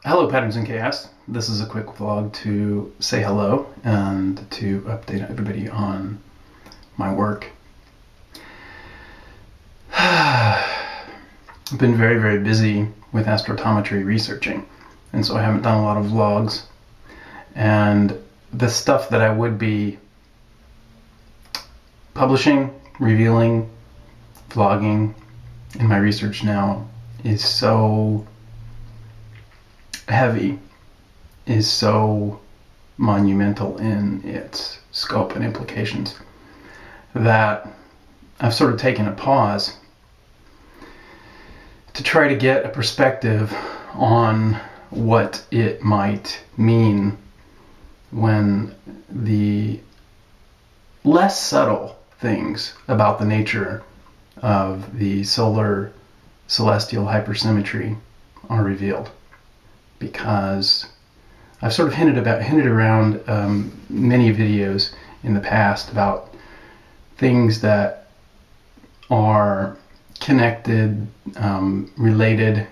Hello, Patterns in Chaos. This is a quick vlog to say hello and to update everybody on my work. I've been very, very busy with astrophotometry researching, and so I haven't done a lot of vlogs. And the stuff that I would be publishing, revealing, vlogging in my research now is so heavy, is so monumental in its scope and implications that I've sort of taken a pause to try to get a perspective on what it might mean when the less subtle things about the nature of the solar celestial hypersymmetry are revealed. Because I've sort of hinted around many videos in the past about things that are connected, related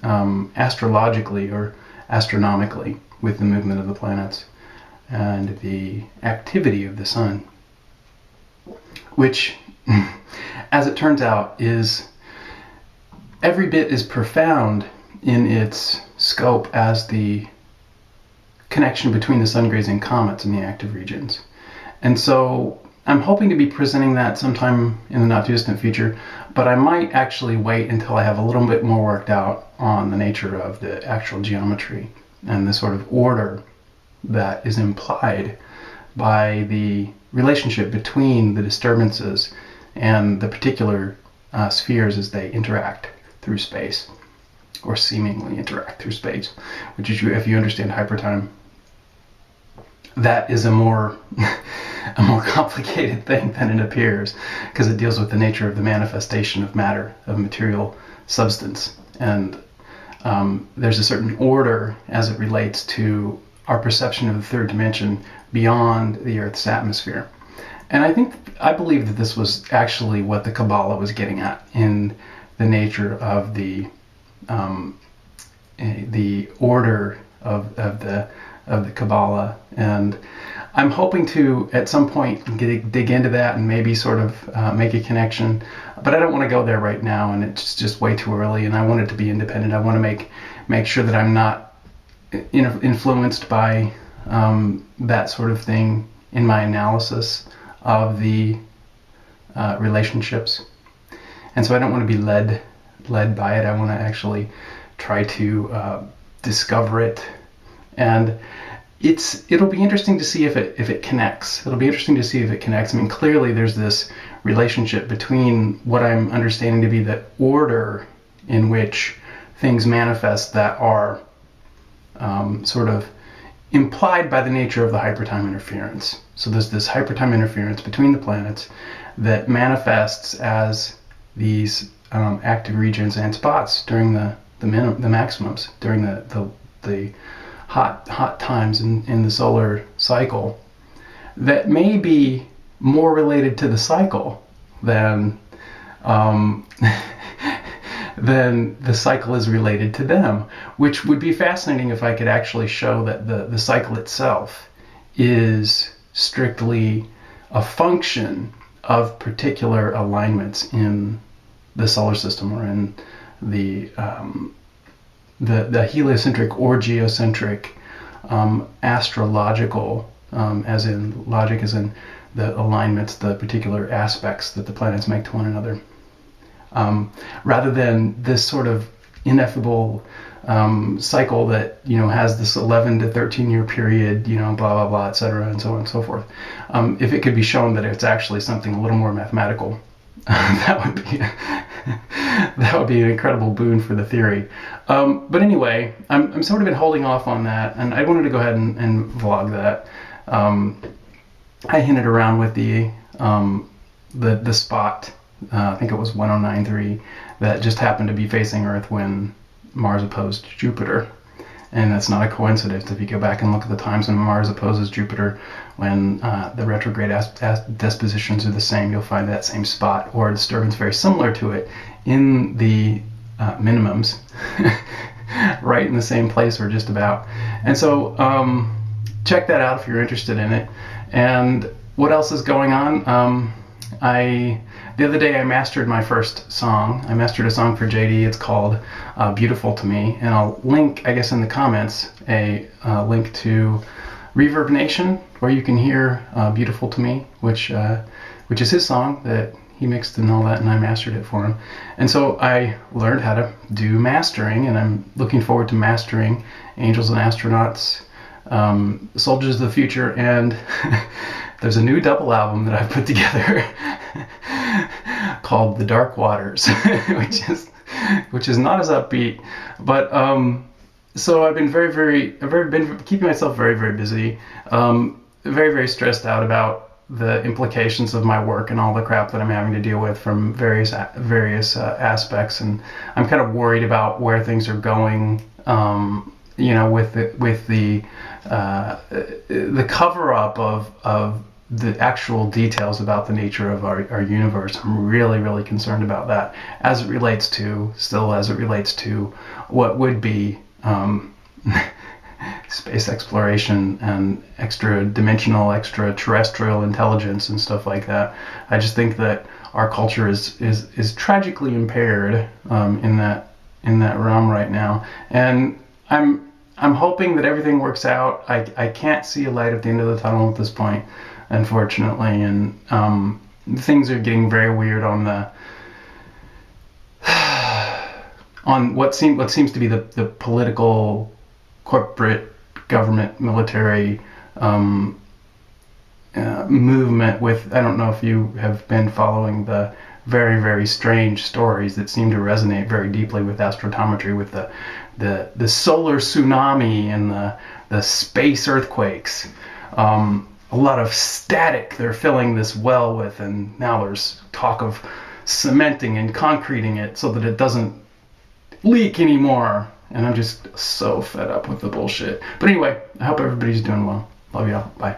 astrologically or astronomically with the movement of the planets and the activity of the sun, which, as it turns out, is every bit as profound in its scope as the connection between the sun-grazing comets and the active regions. And so I'm hoping to be presenting that sometime in the not-too-distant future, but I might actually wait until I have a little bit more worked out on the nature of the actual geometry and the sort of order that is implied by the relationship between the disturbances and the particular spheres as they interact through space, or seemingly interact through space, which is, if you understand hypertime, that is a more complicated thing than it appears, because it deals with the nature of the manifestation of matter, of material substance, and there's a certain order as it relates to our perception of the third dimension beyond the Earth's atmosphere. And I believe that this was actually what the Kabbalah was getting at in the nature of the order of the Kabbalah, and I'm hoping to at some point dig into that and maybe sort of make a connection, but I don't want to go there right now, and it's just way too early, and I want it to be independent. I want to make sure that I'm not influenced by that sort of thing in my analysis of the relationships, and so I don't want to be led by it. I want to actually try to discover it, and it'll be interesting to see if it connects. It'll be interesting to see if it connects. I mean, clearly there's this relationship between what I'm understanding to be the order in which things manifest that are sort of implied by the nature of the hypertime interference. So there's this hypertime interference between the planets that manifests as these active regions and spots during the maximums, during the hot times in the solar cycle, that may be more related to the cycle than the cycle is related to them, which would be fascinating if I could actually show that the cycle itself is strictly a function of particular alignments in the solar system, or in the heliocentric or geocentric astrological, as in logic, as in the alignments, the particular aspects that the planets make to one another, rather than this sort of ineffable cycle that has this 11 to 13 year period, blah blah blah, etc., and so on and so forth. If it could be shown that it's actually something a little more mathematical, that would be an incredible boon for the theory. But anyway, I'm sort of been holding off on that, and I wanted to go ahead and vlog that. I hinted around with the spot, I think it was 1093, that just happened to be facing Earth when Mars opposed Jupiter. And that's not a coincidence. If you go back and look at the times when Mars opposes Jupiter, when the retrograde dispositions are the same, you'll find that same spot or a disturbance very similar to it in the minimums right in the same place or just about. And so check that out if you're interested in it. And what else is going on? The other day I mastered my first song. I mastered a song for JD. It's called Beautiful to Me. And I'll link, I guess in the comments, a link to Reverb Nation, where you can hear Beautiful to Me, which is his song that he mixed and all that, and I mastered it for him. And so I learned how to do mastering, and I'm looking forward to mastering Angels and Astronauts, Soldiers of the Future, and there's a new double album that I've put together called The Dark Waters, which is not as upbeat, but so I've been been keeping myself very, very busy, very, very stressed out about the implications of my work and all the crap that I'm having to deal with from various aspects, and I'm kind of worried about where things are going. With the cover up of the actual details about the nature of our universe. I'm really, really concerned about that as it relates to what would be space exploration and extra-dimensional, extraterrestrial intelligence and stuff like that. I just think that our culture is tragically impaired in that realm right now, and I'm hoping that everything works out. I can't see a light at the end of the tunnel at this point, unfortunately, and things are getting very weird on what seems to be the political, corporate, government, military movement. With, I don't know if you have been following the very, very strange stories that seem to resonate very deeply with astrophotometry, with the solar tsunami and the space earthquakes. A lot of static they're filling this well with, and now there's talk of cementing and concreting it so that it doesn't leak anymore. And I'm just so fed up with the bullshit. But anyway, I hope everybody's doing well. Love y'all. Bye.